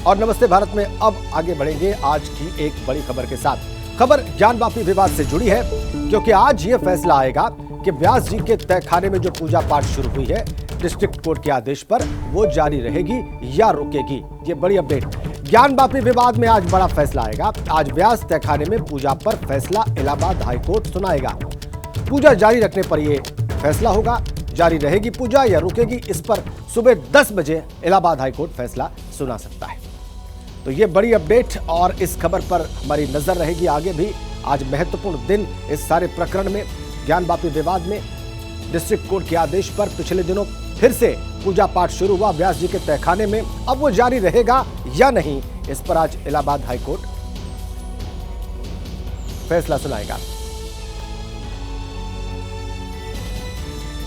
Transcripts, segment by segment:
और नमस्ते भारत में अब आगे बढ़ेंगे आज की एक बड़ी खबर के साथ। खबर ज्ञान वापी विवाद से जुड़ी है क्योंकि आज ये फैसला आएगा कि व्यास जी के तहखाने में जो पूजा पाठ शुरू हुई है डिस्ट्रिक्ट कोर्ट के आदेश पर वो जारी रहेगी या रुकेगी। ये बड़ी अपडेट। ज्ञान वापी विवाद में आज बड़ा फैसला आएगा। आज व्यास तहखाने में पूजा पर फैसला इलाहाबाद हाईकोर्ट सुनाएगा। पूजा जारी रखने पर यह फैसला होगा। जारी रहेगी पूजा या रुकेगी, इस पर सुबह 10 बजे इलाहाबाद हाईकोर्ट फैसला सुना सकता है। तो ये बड़ी अपडेट और इस खबर पर हमारी नजर रहेगी आगे भी। आज महत्वपूर्ण दिन इस सारे प्रकरण में। ज्ञान वापी विवाद में डिस्ट्रिक्ट कोर्ट के आदेश पर पिछले दिनों फिर से पूजा पाठ शुरू हुआ व्यास जी के तहखाने में। अब वो जारी रहेगा या नहीं, इस पर आज इलाहाबाद हाईकोर्ट फैसला सुनाएगा।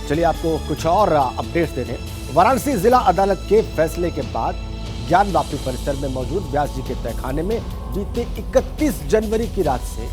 चलिए आपको कुछ और अपडेट्स दे दें। वाराणसी जिला अदालत के फैसले के बाद ज्ञान वापी परिसर में मौजूद व्यास जी के तहखाने में बीते 31 जनवरी की रात से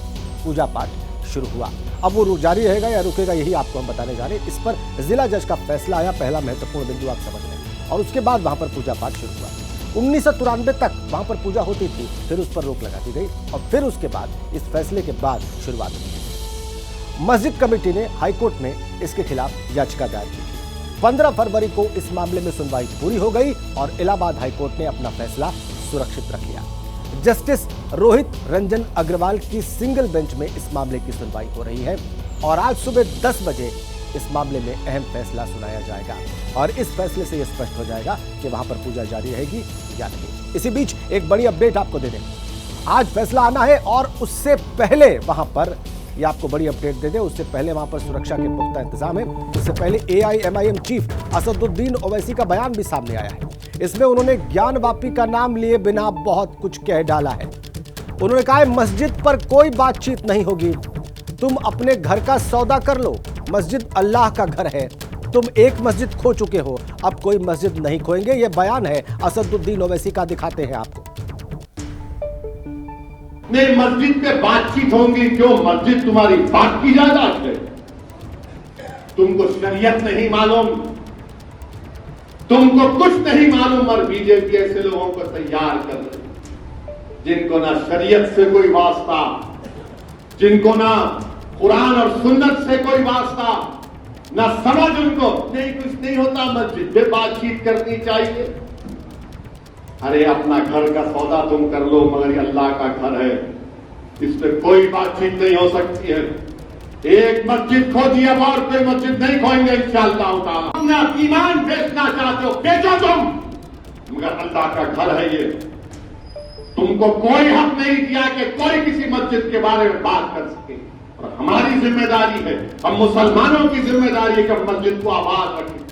पूजा पाठ शुरू हुआ। अब वो जारी रहेगा या रुकेगा, यही आपको हम बताने जा रहे हैं। इस पर जिला जज का फैसला आया, पहला महत्वपूर्ण बिंदु आप समझ लें। और उसके बाद वहां पर पूजा पाठ शुरू हुआ। 1993 तक वहां पर पूजा होती थी, फिर उस पर रोक लगा दी गई और फिर उसके बाद इस फैसले के बाद शुरुआत हुई। मस्जिद कमेटी ने हाईकोर्ट में इसके खिलाफ याचिका दायर की थी। 15 फरवरी को इस मामले में सुनवाई पूरी हो गई और इलाहाबाद हाईकोर्ट ने अपना फैसला सुरक्षित रख लिया। जस्टिस रोहित रंजन अग्रवाल की सिंगल बेंच में इस मामले की सुनवाई हो रही है और आज सुबह 10 बजे इस मामले में अहम फैसला सुनाया जाएगा और इस फैसले से यह स्पष्ट हो जाएगा कि वहां पर पूजा जारी रहेगी या नहीं। इसी बीच एक बड़ी अपडेट आपको दे दें। आज फैसला आना है और उससे पहले वहां पर ये आपको बड़ी अपडेट दे दे, उससे पहले वहां पर सुरक्षा के पुख्ता इंतजाम है। उससे पहले AIMIM चीफ असदुद्दीन ओवैसी का बयान भी सामने आया है। इसमें उन्होंने ज्ञान वापी का नाम लिए बिना बहुत कुछ कह डाला है। उन्होंने कहा है मस्जिद पर कोई बातचीत नहीं होगी, तुम अपने घर का सौदा कर लो, मस्जिद अल्लाह का घर है, तुम एक मस्जिद खो चुके हो, अब कोई मस्जिद नहीं खोएंगे। यह बयान है असदुद्दीन ओवैसी का, दिखाते हैं आपको। नहीं, मस्जिद पे बातचीत होंगी, क्यों? मस्जिद तुम्हारी बात की जायदाद है। तुमको शरीयत नहीं मालूम, तुमको कुछ नहीं मालूम और बीजेपी ऐसे लोगों को तैयार कर रही जिनको ना शरीयत से कोई वास्ता, जिनको ना कुरान और सुन्नत से कोई वास्ता, ना समझ उनको। नहीं, कुछ नहीं होता, मस्जिद पे बातचीत करनी चाहिए। अरे अपना घर का सौदा तुम कर लो, मगर ये अल्लाह का घर है, इस पे कोई बातचीत नहीं हो सकती है। एक मस्जिद खो दिया और कोई मस्जिद नहीं खोएंगे इंशाअल्लाह ताला। तुमने ईमान बेचना चाहते हो, बेचो तुम, मगर अल्लाह का घर है ये। तुमको कोई हक नहीं दिया कि कोई किसी मस्जिद के बारे में बात कर सके। और हमारी जिम्मेदारी है, हम मुसलमानों की जिम्मेदारी है कि हम मस्जिद को आबाद रखें।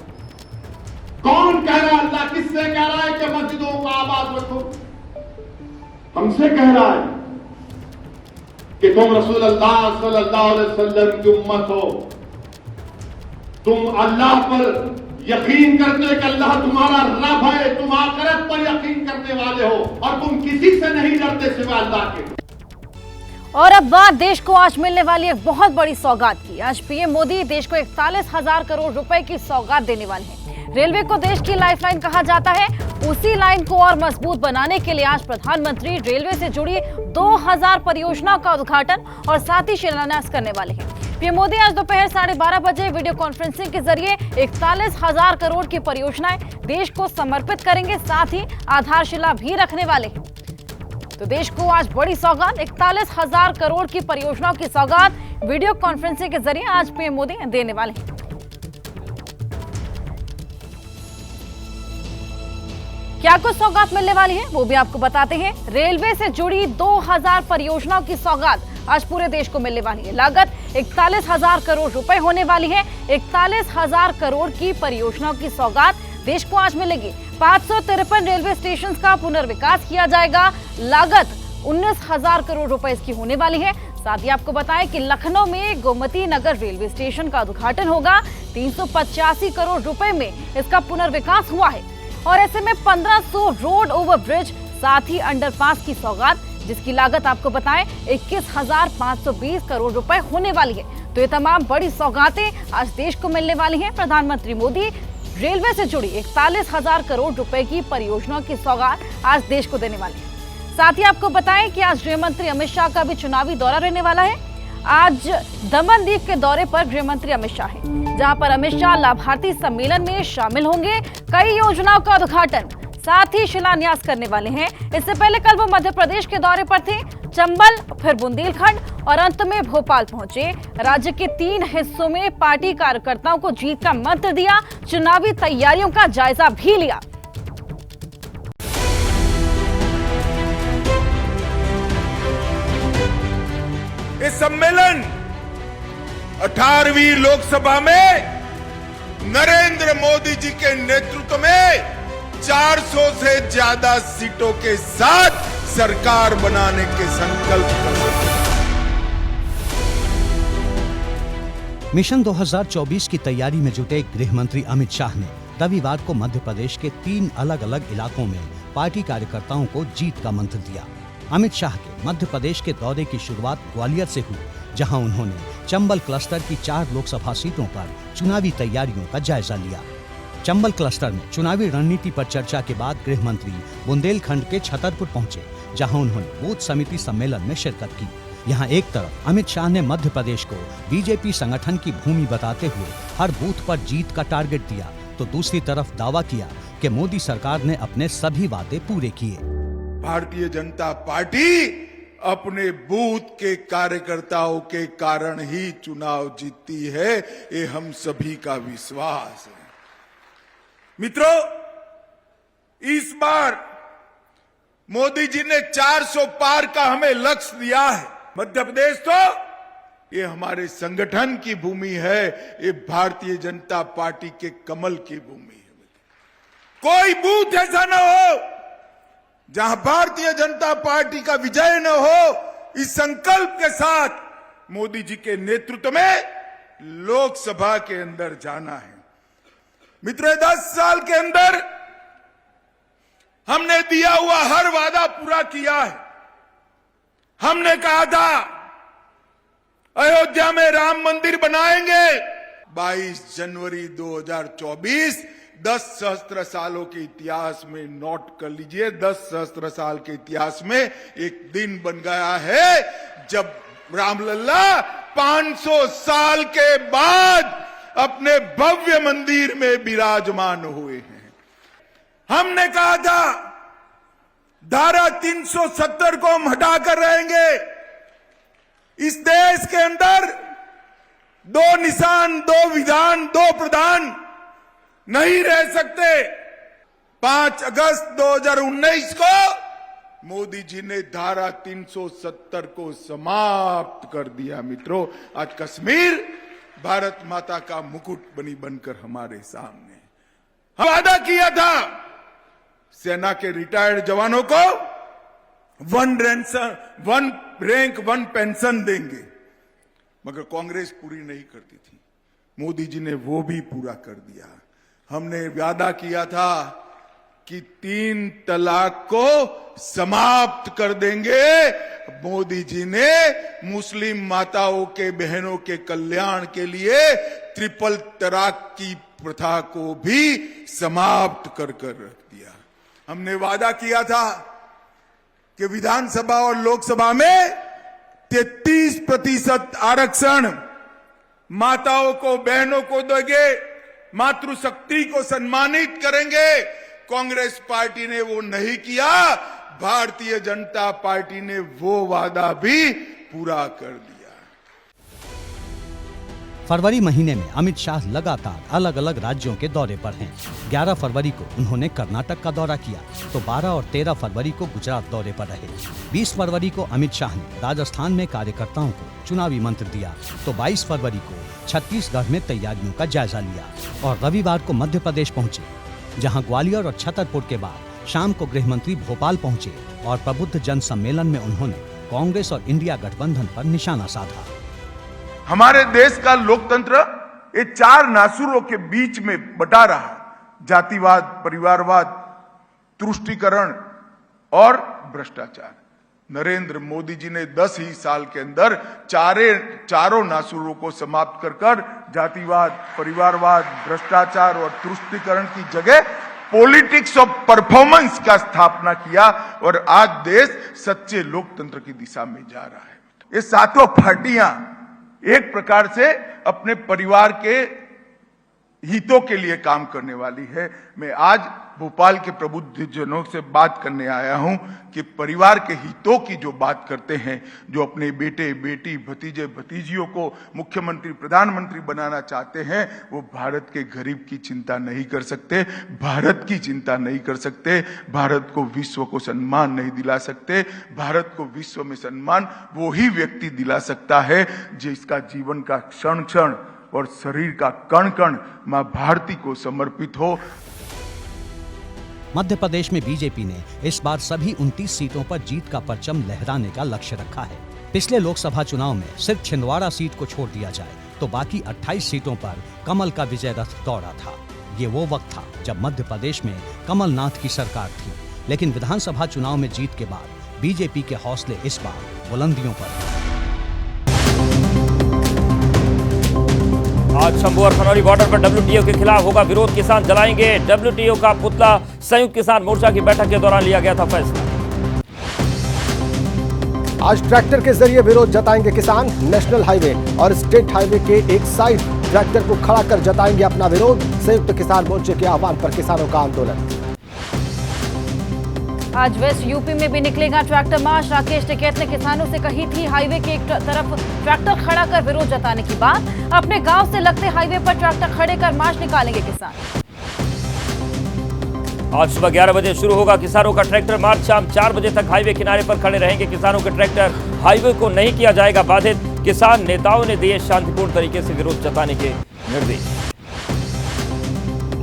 कौन कह रहा है? अल्लाह किससे कह रहा है कि मस्जिदों को आबाद रखो? हमसे कह रहा है कि तुम रसूल अल्लाह सल्लल्लाहु अलैहि वसल्लम की उम्मत हो, तुम अल्लाह पर यकीन करते कि अल्लाह तुम्हारा रब है, तुम आखिरत पर यकीन करने वाले हो और तुम किसी से नहीं डरते सिवाय अल्लाह के। और अब बात देश को आज मिलने वाली एक बहुत बड़ी सौगात की। आज पीएम मोदी देश को 41,000 करोड़ रुपए की सौगात देने वाले हैं। रेलवे को देश की लाइफलाइन कहा जाता है, उसी लाइन को और मजबूत बनाने के लिए आज प्रधानमंत्री रेलवे से जुड़ी 2000 परियोजनाओं का उद्घाटन और साथ ही शिलान्यास करने वाले हैं। पीएम मोदी आज दोपहर 12:30 बजे वीडियो कॉन्फ्रेंसिंग के जरिए 41,000 करोड़ की परियोजनाएं देश को समर्पित करेंगे, साथ ही आधारशिला भी रखने वाले हैं। तो देश को आज बड़ी सौगात, 41,000 करोड़ की परियोजनाओं की सौगात वीडियो कॉन्फ्रेंसिंग के जरिए आज पीएम मोदी देने वाले हैं। क्या कुछ सौगात मिलने वाली है वो भी आपको बताते हैं। रेलवे से जुड़ी 2000 परियोजनाओं की सौगात आज पूरे देश को मिलने वाली है। लागत 41,000 करोड़ रुपए होने वाली है। 41,000 करोड़ की परियोजनाओं की सौगात देश को आज मिलेगी। 553 रेलवे स्टेशन का पुनर्विकास किया जाएगा। लागत 19,000 करोड़ रुपए इसकी होने वाली है। साथ ही आपको बताएं कि लखनऊ में गोमती नगर रेलवे स्टेशन का उद्घाटन होगा। 385 करोड़ रुपए में इसका पुनर्विकास हुआ है और ऐसे में 1500 रोड ओवर ब्रिज, साथ ही अंडरपास की सौगात जिसकी लागत आपको बताएं 21,520 करोड़ रुपए होने वाली है। तो ये तमाम बड़ी सौगातें आज देश को मिलने वाली हैं। प्रधानमंत्री मोदी रेलवे से जुड़ी 41,000 करोड़ रुपए की परियोजनाओं की सौगात आज देश को देने वाली है। साथ ही आपको बताएं कि आज गृह मंत्री अमित शाह का भी चुनावी दौरा रहने वाला है। आज दमनदीप के दौरे पर गृह मंत्री अमित शाह हैं, जहां पर अमित शाह लाभार्थी सम्मेलन में शामिल होंगे। कई योजनाओं का उद्घाटन साथ ही शिलान्यास करने वाले हैं। इससे पहले कल वो मध्य प्रदेश के दौरे पर थे, चंबल, फिर बुंदेलखंड और अंत में भोपाल पहुंचे। राज्य के 3 हिस्सों में पार्टी कार्यकर्ताओं को जीत का मंत्र दिया, चुनावी तैयारियों का जायजा भी लिया। ये सम्मेलन 18वीं लोकसभा में नरेंद्र मोदी जी के नेतृत्व में 400 से ज्यादा सीटों के साथ सरकार बनाने के संकल्प कर मिशन 2024 की तैयारी में जुटे गृह मंत्री अमित शाह ने रविवार को मध्य प्रदेश के 3 अलग अलग इलाकों में पार्टी कार्यकर्ताओं को जीत का मंत्र दिया। अमित शाह के मध्य प्रदेश के दौरे की शुरुआत ग्वालियर से हुई, जहां उन्होंने चंबल क्लस्टर की 4 लोकसभा सीटों पर चुनावी तैयारियों का जायजा लिया। चंबल क्लस्टर में चुनावी रणनीति पर चर्चा के बाद गृह मंत्री बुंदेलखंड के छतरपुर पहुंचे, जहां उन्होंने बूथ समिति सम्मेलन में शिरकत की। यहां एक तरफ अमित शाह ने मध्य प्रदेश को बीजेपी संगठन की भूमि बताते हुए हर बूथ पर जीत का टारगेट दिया, तो दूसरी तरफ दावा किया कि मोदी सरकार ने अपने सभी वादे पूरे किए। भारतीय जनता पार्टी अपने बूथ के कार्यकर्ताओं के कारण ही चुनाव जीतती है, ये हम सभी का विश्वास है। मित्रों, इस बार मोदी जी ने 400 पार का हमें लक्ष्य दिया है। मध्य प्रदेश तो ये हमारे संगठन की भूमि है, ये भारतीय जनता पार्टी के कमल की भूमि है। कोई बूथ ऐसा न हो जहां भारतीय जनता पार्टी का विजय न हो। इस संकल्प के साथ मोदी जी के नेतृत्व में लोकसभा के अंदर जाना है। मित्रों, 10 साल के अंदर हमने दिया हुआ हर वादा पूरा किया है। हमने कहा था अयोध्या में राम मंदिर बनाएंगे। 22 जनवरी 2024 10 सहस्त्र सालों के इतिहास में नोट कर लीजिए, 10 सहस्त्र साल के इतिहास में एक दिन बन गया है जब रामलल्ला 500 साल के बाद अपने भव्य मंदिर में विराजमान हुए हैं। हमने कहा था धारा 370 को हम हटाकर रहेंगे। इस देश के अंदर 2 निशान, 2 विधान, 2 प्रधान नहीं रह सकते। 5 अगस्त 2019 को मोदी जी ने धारा 370 को समाप्त कर दिया। मित्रों, आज कश्मीर भारत माता का मुकुट बनकर हमारे सामने। हम वादा किया था सेना के रिटायर्ड जवानों को 1 रैंक 1 पेंशन देंगे, मगर कांग्रेस पूरी नहीं करती थी। मोदी जी ने वो भी पूरा कर दिया। हमने वादा किया था कि 3 तलाक को समाप्त कर देंगे। मोदी जी ने मुस्लिम माताओं के बहनों के कल्याण के लिए ट्रिपल तलाक की प्रथा को भी समाप्त कर रख दिया। हमने वादा किया था कि विधानसभा और लोकसभा में 33% आरक्षण माताओं को, बहनों को देंगे, मातृशक्ति को सम्मानित करेंगे। कांग्रेस पार्टी ने वो नहीं किया। भारतीय जनता पार्टी ने वो वादा भी पूरा कर दिया। फरवरी महीने में अमित शाह लगातार अलग अलग राज्यों के दौरे पर हैं। 11 फरवरी को उन्होंने कर्नाटक का दौरा किया, तो 12 और 13 फरवरी को गुजरात दौरे पर रहे। 20 फरवरी को अमित शाह ने राजस्थान में कार्यकर्ताओं को चुनावी मंत्र दिया, तो 22 फरवरी को छत्तीसगढ़ में तैयारियों का जायजा लिया और रविवार को मध्य प्रदेश पहुंचे, जहां ग्वालियर और छतरपुर के बाद शाम को गृह मंत्री भोपाल पहुंचे और प्रबुद्ध जन सम्मेलन में उन्होंने कांग्रेस और इंडिया गठबंधन पर निशाना साधा। हमारे देश का लोकतंत्र ये 4 नासुरों के बीच में बटा रहा, जातिवाद, परिवारवाद, तुष्टीकरण और भ्रष्टाचार। नरेंद्र मोदी जी ने 10 ही साल के अंदर चारों नासूरों को समाप्त कर जातिवाद, परिवारवाद, भ्रष्टाचार और तुष्टीकरण की जगह पॉलिटिक्स ऑफ परफॉर्मेंस का स्थापना किया और आज देश सच्चे लोकतंत्र की दिशा में जा रहा है। ये सातों पार्टियां एक प्रकार से अपने परिवार के हितों के लिए काम करने वाली है। मैं आज भोपाल के प्रबुद्धजनों से बात करने आया हूं कि परिवार के हितों की जो बात करते हैं, जो अपने बेटे बेटी भतीजे भतीजियों को मुख्यमंत्री प्रधानमंत्री बनाना चाहते हैं, वो भारत के गरीब की चिंता नहीं कर सकते, भारत की चिंता नहीं कर सकते, भारत को विश्व को सम्मान नहीं दिला सकते। भारत को विश्व में सम्मान वो ही व्यक्ति दिला सकता है जिसका जीवन का क्षण क्षण और शरीर का कण कण मां भारती को समर्पित हो। मध्य प्रदेश में बीजेपी ने इस बार सभी 29 सीटों पर जीत का परचम लहराने का लक्ष्य रखा है। पिछले लोकसभा चुनाव में सिर्फ छिंदवाड़ा सीट को छोड़ दिया जाए तो बाकी 28 सीटों पर कमल का विजय रथ दौड़ा था। ये वो वक्त था जब मध्य प्रदेश में कमलनाथ की सरकार थी, लेकिन विधानसभा चुनाव में जीत के बाद बीजेपी के हौसले इस बार बुलंदियों पर। आज शंभू और खनौरी बॉर्डर पर डब्ल्यूटीओ के खिलाफ होगा विरोध, किसान जलाएंगे डब्ल्यूटीओ का पुतला। संयुक्त किसान मोर्चा की बैठक के दौरान लिया गया था फैसला। आज ट्रैक्टर के जरिए विरोध जताएंगे किसान। नेशनल हाईवे और स्टेट हाईवे के एक साइड ट्रैक्टर को खड़ा कर जताएंगे अपना विरोध। संयुक्त किसान मोर्चे के आह्वान पर किसानों का आंदोलन। आज वेस्ट यूपी में भी निकलेगा ट्रैक्टर मार्च। राकेश टिकैत ने किसानों से कही थी हाईवे के एक तरफ ट्रैक्टर खड़ा कर विरोध जताने की बात। अपने गांव से लगते हाईवे पर ट्रैक्टर खड़े कर मार्च निकालेंगे किसान। आज सुबह 11 बजे शुरू होगा किसानों का ट्रैक्टर मार्च। शाम 4 बजे तक हाईवे किनारे पर खड़े रहेंगे किसानों के ट्रैक्टर। हाईवे को नहीं किया जाएगा बाधित। किसान नेताओं ने दिए शांतिपूर्ण तरीके से विरोध जताने के निर्देश।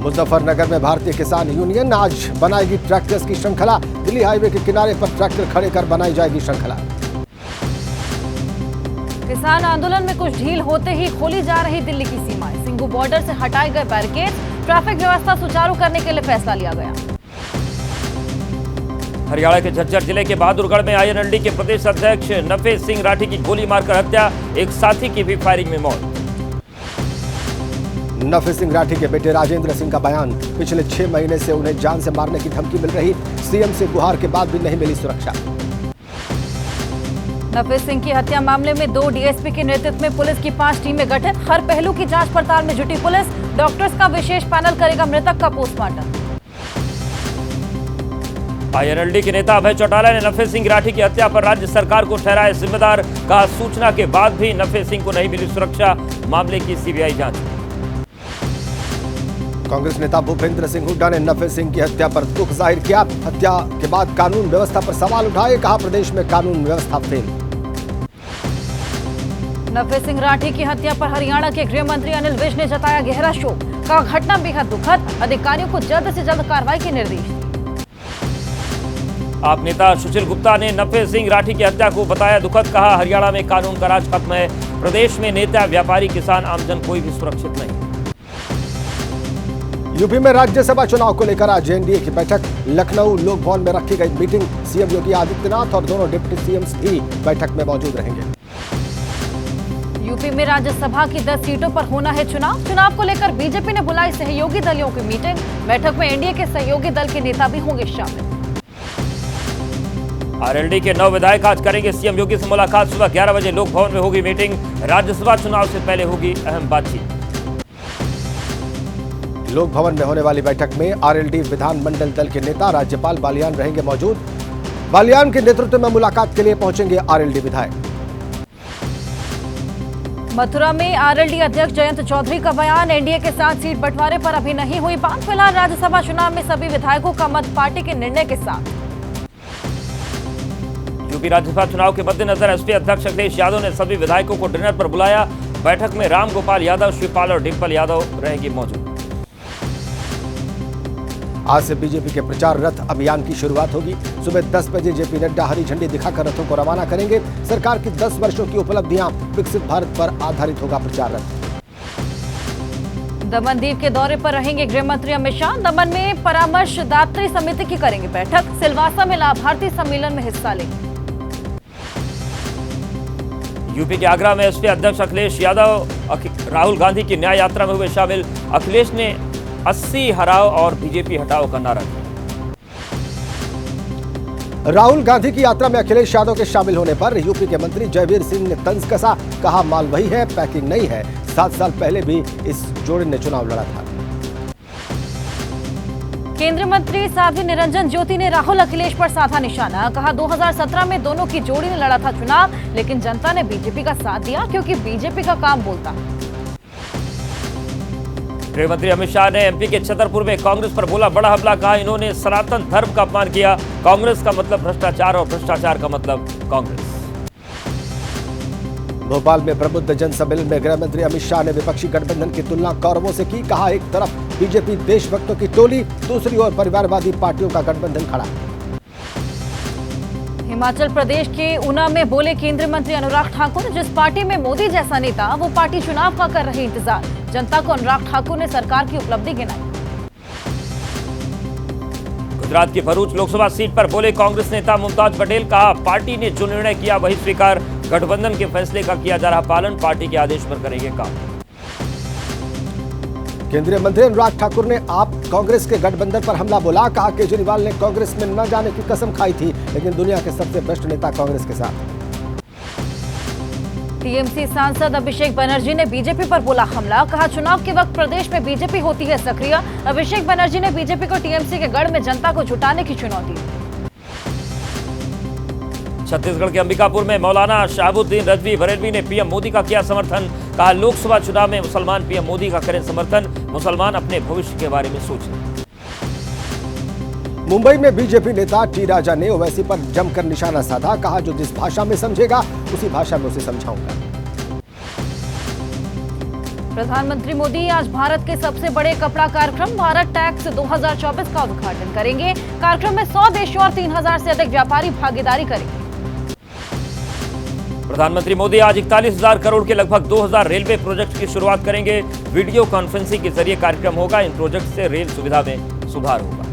मुजफ्फरनगर में भारतीय किसान यूनियन आज बनाएगी ट्रैक्टर्स की श्रृंखला। दिल्ली हाईवे के किनारे पर ट्रैक्टर खड़े कर बनाई जाएगी श्रृंखला। किसान आंदोलन में कुछ ढील होते ही खोली जा रही दिल्ली की सीमाएं। सिंघू बॉर्डर से हटाए गए बैरिकेड। ट्रैफिक व्यवस्था सुचारू करने के लिए फैसला लिया गया। हरियाणा के झज्जर जिले के बहादुरगढ़ में आईएनएलडी के प्रदेश अध्यक्ष नफे सिंह राठी की गोली मारकर हत्या। एक साथी की भी फायरिंग में मौत। नफे सिंह राठी के बेटे राजेंद्र सिंह का बयान। पिछले 6 महीने से उन्हें जान से मारने की धमकी मिल रही। सीएम से गुहार के बाद भी नहीं मिली सुरक्षा। नफे सिंह की हत्या मामले में 2 डीएसपी के नेतृत्व में पुलिस की 5 टीमें गठित। हर पहलू की जांच पड़ताल में जुटी पुलिस। डॉक्टर्स का विशेष पैनल करेगा मृतक का पोस्टमार्टम। आईएनएलडी के नेता अभय चौटाला ने नफे सिंह राठी की हत्या पर राज्य सरकार को ठहराया जिम्मेदार। कहा सूचना के बाद भी नफे सिंह को नहीं मिली सुरक्षा। मामले की सीबीआई जांच। कांग्रेस नेता भूपेंद्र सिंह हुड्डा ने नफे सिंह की हत्या पर दुख जाहिर किया। हत्या के बाद कानून व्यवस्था पर सवाल उठाए। कहा प्रदेश में कानून व्यवस्था फेल। नफे सिंह राठी की हत्या पर हरियाणा के गृह मंत्री अनिल विज ने जताया गहरा शोक। कहा घटना बेहद दुखद। अधिकारियों को जल्द से जल्द कार्रवाई के निर्देश। आप नेता सुशील गुप्ता ने नफे सिंह राठी की हत्या को बताया दुखद। कहा हरियाणा में कानून का राज खत्म है। प्रदेश में नेता व्यापारी किसान आमजन कोई भी सुरक्षित नहीं। यूपी में राज्यसभा चुनाव को लेकर आज एनडीए की बैठक। लखनऊ लोक भवन में रखी गई मीटिंग। सीएम योगी आदित्यनाथ और दोनों डिप्टी सीएम्स भी बैठक में मौजूद रहेंगे। यूपी में राज्यसभा की 10 सीटों पर होना है चुनाव। चुनाव को लेकर बीजेपी ने बुलाई सहयोगी दलों की मीटिंग। बैठक में एनडीए के सहयोगी दल के नेता भी होंगे शामिल। आरएलडी के 9 विधायक आज करेंगे सीएम योगी से मुलाकात। सुबह 11 बजे लोक भवन में होगी मीटिंग। राज्यसभा चुनाव से पहले होगी अहम बातचीत। लोक भवन में होने वाली बैठक में आरएलडी विधानमंडल दल के नेता राज्यपाल बालियान रहेंगे मौजूद। बालियान के नेतृत्व में मुलाकात के लिए पहुंचेंगे आरएलडी विधायक। मथुरा में आरएलडी अध्यक्ष जयंत चौधरी का बयान। एनडीए के साथ सीट बंटवारे पर अभी नहीं हुई बात। फिलहाल राज्यसभा चुनाव में सभी विधायकों का मत पार्टी के निर्णय के साथ। यूपी राज्यसभा चुनाव के मद्देनजर एसपी अध्यक्ष अखिलेश यादव ने सभी विधायकों को डिनर पर बुलाया। बैठक में राम गोपाल यादव, शिवपाल और डिम्पल यादव रहेंगी मौजूद। आज से बीजेपी के प्रचार रथ अभियान की शुरुआत होगी। सुबह 10 बजे जेपी नड्डा हरी झंडी दिखाकर रथों को रवाना करेंगे। सरकार की 10 वर्षों की उपलब्धियां, विकसित भारत पर आधारित होगा प्रचार रथ। दमन दीव के दौरे पर रहेंगे गृह मंत्री अमित शाह। दमन में परामर्शदात्री समिति की करेंगे बैठक। सिलवासा में लाभार्थी सम्मेलन में हिस्सा लेंगे। यूपी के आगरा में एसपी अध्यक्ष अखिलेश यादव राहुल गांधी की न्याय यात्रा में हुए शामिल। अखिलेश ने 80 हराओ और बीजेपी हटाओ का नारा दिया। राहुल गांधी की यात्रा में अखिलेश यादव के शामिल होने पर यूपी के मंत्री जयवीर सिंह ने तंज कसा। कहा माल वही है, पैकिंग नहीं है। 7 साल पहले भी इस जोड़े ने चुनाव लड़ा था। केंद्रीय मंत्री साध्वी निरंजन ज्योति ने राहुल अखिलेश पर साधा निशाना। कहा 2017 में दोनों की जोड़ी ने लड़ा था चुनाव, लेकिन जनता ने बीजेपी का साथ दिया क्योंकि बीजेपी का काम बोलता है। गृह मंत्री अमित शाह ने एमपी के छतरपुर में कांग्रेस पर बोला बड़ा हमला। कहा इन्होंने सनातन धर्म का अपमान किया। कांग्रेस का मतलब भ्रष्टाचार और भ्रष्टाचार का मतलब कांग्रेस। भोपाल में प्रबुद्ध जन सम्मेलन में गृह मंत्री अमित शाह ने विपक्षी गठबंधन की तुलना कौरवों से की। कहा एक तरफ बीजेपी देशभक्तों की टोली, दूसरी ओर परिवारवादी पार्टियों का गठबंधन खड़ा। हिमाचल प्रदेश के ऊना में बोले केंद्रीय मंत्री अनुराग ठाकुर, जिस पार्टी में मोदी जैसा नेता, वो पार्टी चुनाव का कर रही इंतजार। जनता को अनुराग ठाकुर ने सरकार की उपलब्धि गिनाई। गुजरात की भरूच लोकसभा सीट पर बोले कांग्रेस नेता मुमताज पटेल। कहा पार्टी ने जो निर्णय किया वही स्वीकार। गठबंधन के फैसले का किया जा रहा पालन, पार्टी के आदेश पर करेंगे काम। केंद्रीय मंत्री अनुराग ठाकुर ने आप कांग्रेस के गठबंधन पर हमला बोला। कहा केजरीवाल ने कांग्रेस में न जाने की कसम खाई थी, लेकिन दुनिया के सबसे भ्रष्ट नेता कांग्रेस के साथ। टीएमसी सांसद अभिषेक बनर्जी ने बीजेपी पर बोला हमला। कहा चुनाव के वक्त प्रदेश में बीजेपी होती है सक्रिय। अभिषेक बनर्जी ने बीजेपी को टीएमसी के गढ़ में जनता को जुटाने की चुनौती। छत्तीसगढ़ के अंबिकापुर में मौलाना शहाबुद्दीन रजवी बरेलवी ने पीएम मोदी का किया समर्थन। कहा लोकसभा चुनाव में मुसलमान पीएम मोदी का करें समर्थन। मुसलमान अपने भविष्य के बारे में सोचें। मुंबई में बीजेपी नेता टी राजा ने ओवैसी पर जमकर निशाना साधा। कहा जो जिस भाषा में समझेगा उसी भाषा में उसे समझाऊंगा। प्रधानमंत्री मोदी आज भारत के सबसे बड़े कपड़ा कार्यक्रम भारत टैक्स 2024 का उद्घाटन करेंगे। कार्यक्रम में 100 देशों और 3000 से अधिक व्यापारी भागीदारी करेंगे। प्रधानमंत्री मोदी आज 41,000 करोड़ के लगभग 2000 रेलवे प्रोजेक्ट की शुरुआत करेंगे। वीडियो कॉन्फ्रेंसिंग के जरिए कार्यक्रम होगा। इन प्रोजेक्ट से रेल सुविधा में सुधार होगा।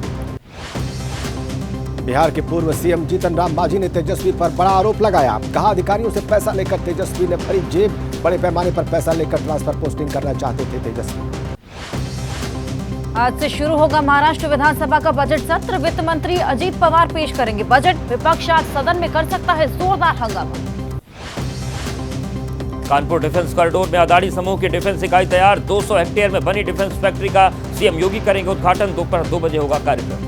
बिहार के पूर्व सीएम जीतन राम मांझी ने तेजस्वी पर बड़ा आरोप लगाया। कहा अधिकारियों से पैसा लेकर तेजस्वी ने भरी जेब। बड़े पैमाने पर पैसा लेकर ट्रांसफर पोस्टिंग करना चाहते थे तेजस्वी। आज से शुरू होगा महाराष्ट्र विधानसभा का बजट सत्र। वित्त मंत्री अजीत पवार पेश करेंगे बजट। विपक्ष आज सदन में कर सकता है जोरदार हंगामा। कानपुर डिफेंस कॉरिडोर में अदानी समूह की डिफेंस इकाई तैयार। 200 हेक्टेयर में बनी डिफेंस फैक्ट्री का सीएम योगी करेंगे उद्घाटन। दोपहर 2 बजे होगा कार्यक्रम।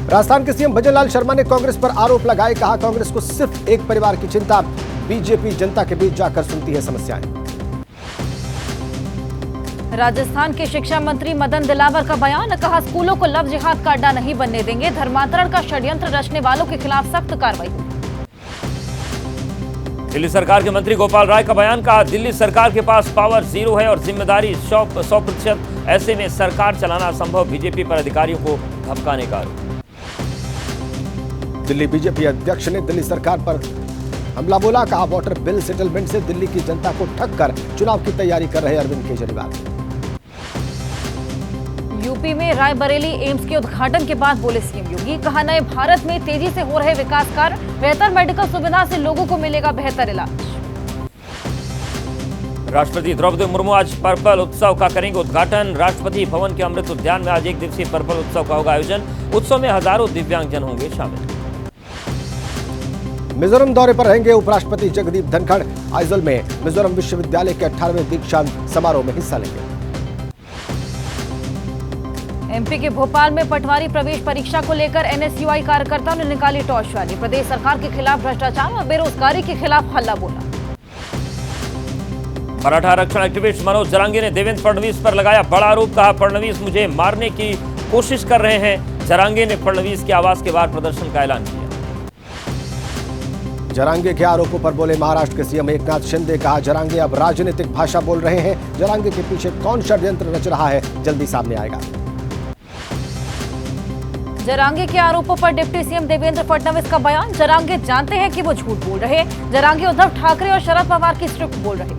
राजस्थान के सीएम भजन लाल शर्मा ने कांग्रेस पर आरोप लगाए। कहा कांग्रेस को सिर्फ एक परिवार की चिंता। बीजेपी जनता के बीच जाकर सुनती है समस्याएं। राजस्थान के शिक्षा मंत्री मदन दिलावर का बयान। कहा स्कूलों को लव जिहाद का अड्डा नहीं बनने देंगे। धर्मांतरण का षड्यंत्र रचने वालों के खिलाफ सख्त कार्रवाई होगी। दिल्ली सरकार के मंत्री गोपाल राय का बयान। कहा दिल्ली सरकार के पास पावर जीरो है और जिम्मेदारी 100%। ऐसे में सरकार चलाना असंभव। बीजेपी पर अधिकारियों को धमकाने का आरोप। दिल्ली बीजेपी अध्यक्ष ने दिल्ली सरकार पर हमला बोला। कहा वाटर बिल सेटलमेंट से दिल्ली की जनता को ठग कर चुनाव की तैयारी कर रहे अरविंद केजरीवाल। यूपी में रायबरेली एम्स के उद्घाटन के बाद बोले सीएम योगी। कहा नए भारत में तेजी से हो रहे विकास कार्य। बेहतर मेडिकल सुविधा से लोगों को मिलेगा बेहतर इलाज। राष्ट्रपति द्रौपदी मुर्मू आज पर्पल उत्सव का करेंगे उद्घाटन। राष्ट्रपति भवन के अमृत उद्यान में आज 1 दिवसीय पर्पल उत्सव का होगा आयोजन। उत्सव में हजारों दिव्यांगजन होंगे शामिल। मिजोरम दौरे पर रहेंगे उपराष्ट्रपति जगदीप धनखड़। आइजोल में मिजोरम विश्वविद्यालय के 18वें दीक्षांत समारोह में हिस्सा लेंगे। एमपी के भोपाल में पटवारी प्रवेश परीक्षा को लेकर एनएसयूआई कार्यकर्ताओं ने निकाली टॉर्च रैली। प्रदेश सरकार के खिलाफ भ्रष्टाचार और बेरोजगारी के खिलाफ हल्ला बोला। मराठा आरक्षण एक्टिविस्ट मनोज जरांगे ने देवेंद्र फडणवीस पर लगाया बड़ा आरोप। कहा फडणवीस मुझे मारने की कोशिश कर रहे हैं। जरांगे ने फडणवीस के आवास के बाहर प्रदर्शन का ऐलान किया। जरांगे के आरोपों पर बोले महाराष्ट्र के सीएम एकनाथ शिंदे। कहा जरांगे अब राजनीतिक भाषा बोल रहे हैं। जरांगे के पीछे कौन षड्यंत्र रच रहा है जल्दी सामने आएगा। जरांगे के आरोपों पर डिप्टी सीएम देवेंद्र फडणवीस का बयान। जरांगे जानते हैं कि वो झूठ बोल रहे हैं। जरांगे उद्धव ठाकरे और शरद पवार की स्क्रिप्ट बोल रहे।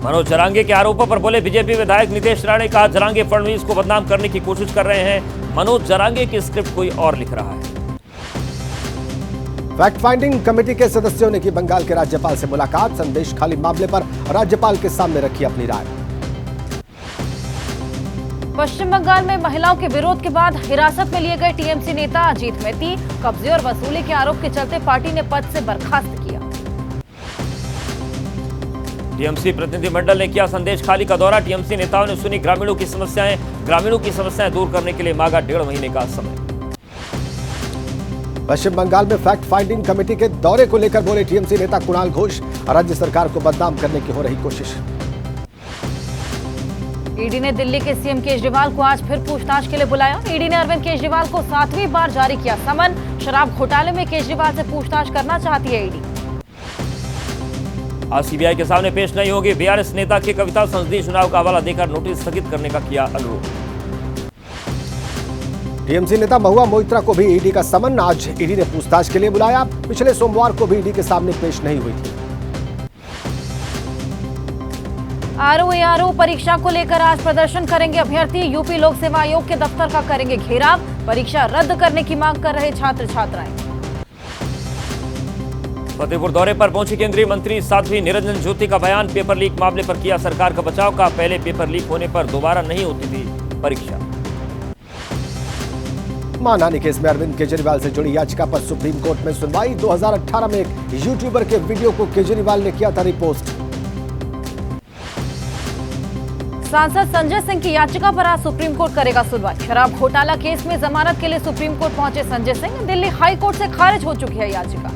मनोज जरांगे के आरोपों पर बोले बीजेपी विधायक नितेश राणे ने कहा जरांगे फडणवीस को बदनाम करने की कोशिश कर रहे हैं। मनोज जरांगे की स्क्रिप्ट कोई और लिख रहा है। फैक्ट फाइंडिंग कमेटी के सदस्यों ने की बंगाल के राज्यपाल से मुलाकात, संदेश खाली मामले पर राज्यपाल के सामने रखी अपनी राय। पश्चिम बंगाल में महिलाओं के विरोध के बाद हिरासत में लिए गए टीएमसी नेता अजीत मैती कब्जे और वसूली के आरोप के चलते पार्टी ने पद से बर्खास्त किया। टीएमसी प्रतिनिधिमंडल ने किया संदेश खाली का दौरा, टीएमसी नेताओं ने सुनी ग्रामीणों की समस्याएं दूर करने के लिए मांगा 1.5 महीने का समय। पश्चिम बंगाल में फैक्ट फाइंडिंग कमेटी के दौरे को लेकर बोले टीएमसी नेता कुणाल घोष, राज्य सरकार को बदनाम करने की हो रही कोशिश। ईडी ने दिल्ली के सीएम केजरीवाल को आज फिर पूछताछ के लिए बुलाया। ईडी ने अरविंद केजरीवाल को 7वीं बार जारी किया समन, शराब घोटाले में केजरीवाल से पूछताछ करना चाहती है ईडी। आज सीबीआई के सामने पेश नहीं होगी बीआरएस नेता की कविता, संसदीय चुनाव का हवाला देकर नोटिस स्थगित करने का किया अनुरोध। टीएमसी नेता महुआ मोइत्रा को भी ईडी का समन, आज ईडी ने पूछताछ के लिए बुलाया। पिछले सोमवार को भी ईडी के सामने पेश नहीं हुई थी। आरओ परीक्षा को लेकर आज प्रदर्शन करेंगे अभ्यर्थी, यूपी लोक सेवा आयोग के दफ्तर का करेंगे घेराव, परीक्षा रद्द करने की मांग कर रहे छात्र छात्राएं। फतेहपुर दौरे पर पहुंची केंद्रीय मंत्री साध्वी निरंजन ज्योति का बयान, पेपर लीक मामले पर किया सरकार का बचाव, का पहले पेपर लीक होने पर दोबारा नहीं होती थी परीक्षा। मानहानि केस में अरविंद केजरीवाल से जुड़ी याचिका पर सुप्रीम कोर्ट में सुनवाई। 2018 में एक यूट्यूबर के वीडियो को केजरीवाल ने किया था रिपोस्ट। सांसद संजय सिंह की याचिका पर आज सुप्रीम कोर्ट करेगा सुनवाई। शराब घोटाला केस में जमानत के लिए सुप्रीम कोर्ट पहुंचे संजय सिंह, दिल्ली हाई कोर्ट से खारिज हो चुकी है याचिका।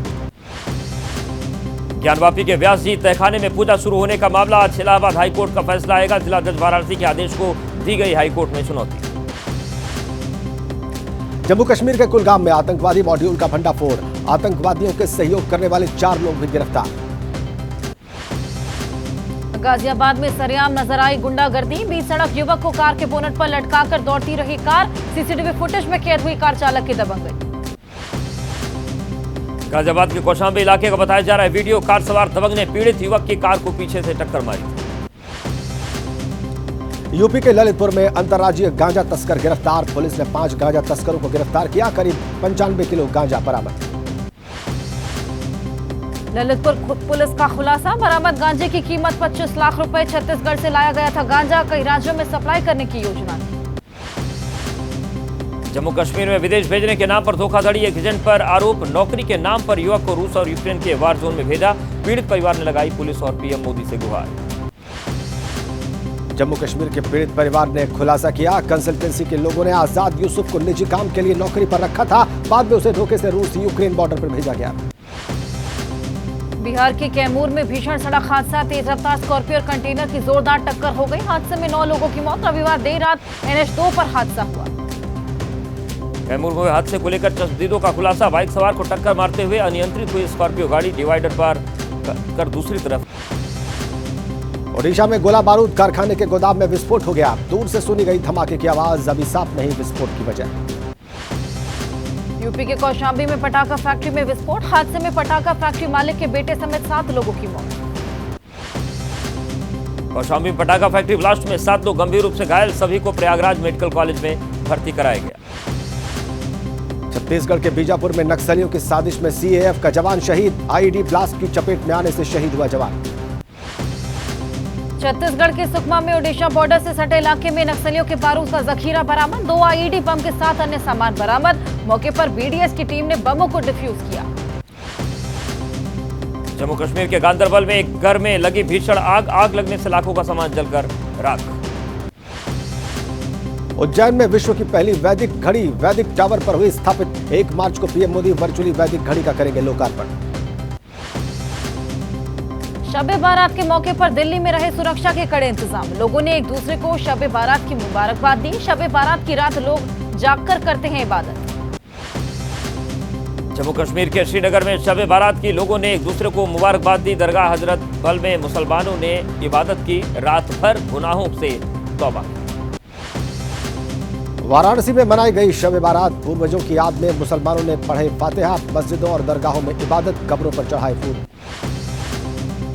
ज्ञानवापी के व्यास जी तहखाने में पूजा शुरू होने का मामला, आज इलाहाबाद हाईकोर्ट का फैसला आएगा, जिला जज वाराणसी के आदेश को दी गई हाईकोर्ट में चुनौती। जम्मू कश्मीर के कुलगाम में आतंकवादी मॉड्यूल का भंडाफोड़, आतंकवादियों के सहयोग करने वाले 4 लोग भी गिरफ्तार। गाजियाबाद में सरेआम नजर आई गुंडागर्दी, बीच सड़क युवक को कार के बोनट पर लटकाकर दौड़ती रही कार, सीसीटीवी फुटेज में कैद हुई कार चालक की दबंग गई। गाजियाबाद के कौशाम्बी इलाके का बताया जा रहा है वीडियो, कार सवार दबंग ने पीड़ित युवक की कार को पीछे से टक्कर मारी। यूपी के ललितपुर में अंतर्राज्यीय गांजा तस्कर गिरफ्तार, पुलिस ने 5 गांजा तस्करों को गिरफ्तार किया, करीब 95 किलो गांजा बरामद। ललितपुर पुलिस का खुलासा, बरामद गांजे की कीमत 25 लाख रुपए, छत्तीसगढ़ से लाया गया था गांजा, कई राज्यों में सप्लाई करने की योजना थी। जम्मू कश्मीर में विदेश भेजने के नाम पर धोखाधड़ी, एक एजेंट पर आरोप, नौकरी के नाम पर युवक को रूस और यूक्रेन के वार जोन में भेजा, पीड़ित परिवार ने लगाई पुलिस और पीएम मोदी से गुहार। जम्मू कश्मीर के पीड़ित परिवार ने खुलासा किया, कंसल्टेंसी के लोगों ने आजाद यूसुफ को निजी काम के लिए नौकरी पर रखा था, बाद में उसे धोखे से रूस यूक्रेन बॉर्डर पर भेजा गया। बिहार के कैमूर में भीषण सड़क हादसा, तेज रफ्तार स्कॉर्पियो और कंटेनर की जोरदार टक्कर हो गई, हादसे में 9 लोगों की मौत। रविवार देर रात NH2 पर हादसा हुआ। कैमूर में हादसे को लेकर तस्दीदों का खुलासा, बाइक सवार को टक्कर मारते हुए अनियंत्रित हुई स्कॉर्पियो गाड़ी, डिवाइडर पर कर दूसरी तरफ। ओडिशा में गोला बारूद कारखाने के गोदाम में विस्फोट हो गया, दूर से सुनी गई धमाके की आवाज, अभी साफ नहीं विस्फोट की वजह। यूपी के कौशाम्बी में पटाखा फैक्ट्री में विस्फोट, हादसे में पटाखा फैक्ट्री मालिक के बेटे समेत 7 लोगों की मौत। कौशाम्बी पटाखा फैक्ट्री ब्लास्ट में 7 लोग गंभीर रूप से घायल, सभी को प्रयागराज मेडिकल कॉलेज में भर्ती कराया गया। छत्तीसगढ़ के बीजापुर में नक्सलियों की साजिश में CAF का जवान शहीद, IED ब्लास्ट की चपेट में आने से शहीद हुआ जवान। छत्तीसगढ़ के सुकमा में ओडिशा बॉर्डर से सटे इलाके में नक्सलियों के बारूद का जखीरा बरामद, 2 IED बम के साथ अन्य सामान बरामद, मौके पर BDS की टीम ने बमों को डिफ्यूज किया। जम्मू कश्मीर के गांदरबल में एक घर में लगी भीषण आग लगने से लाखों का सामान जलकर राख। उज्जैन में विश्व की पहली वैदिक घड़ी वैदिक टावर पर हुई स्थापित, 1 मार्च को पीएम मोदी वर्चुअली वैदिक घड़ी का करेंगे लोकार्पण। शब-ए बारात के मौके पर दिल्ली में रहे सुरक्षा के कड़े इंतजाम, लोगों ने एक दूसरे को शब-ए बारात की मुबारकबाद दी। शब-ए बारात की रात लोग जागकर करते हैं इबादत। जम्मू कश्मीर के श्रीनगर में शब-ए बारात की लोगों ने एक दूसरे को मुबारकबाद दी, दरगाह हजरत बल में मुसलमानों ने इबादत की, रात भर गुनाहों से तौबा। वाराणसी में मनाई गई शब-ए बारात, पूर्वजों की याद में मुसलमानों ने पढ़े फातिहा, मस्जिदों और दरगाहों में इबादत, कब्रों पर चढ़ाए फूल।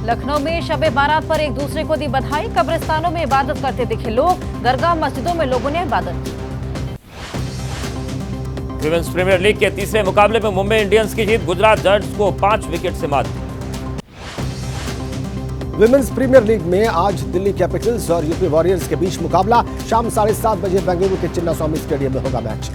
लखनऊ में शब-ए बारात पर एक दूसरे को दी बधाई, कब्रिस्तानों में इबादत करते दिखे लोग, दरगाह मस्जिदों में लोगों ने इबादत की। विमेंस प्रीमियर लीग के तीसरे मुकाबले में मुंबई इंडियंस की जीत, गुजरात जायंट्स को 5 विकेट से मात दी। विमेंस प्रीमियर लीग में आज दिल्ली कैपिटल्स और यूपी वॉरियर्स के बीच मुकाबला शाम 7:30 बजे बेंगलुरु के चिन्नास्वामी स्टेडियम में होगा मैच।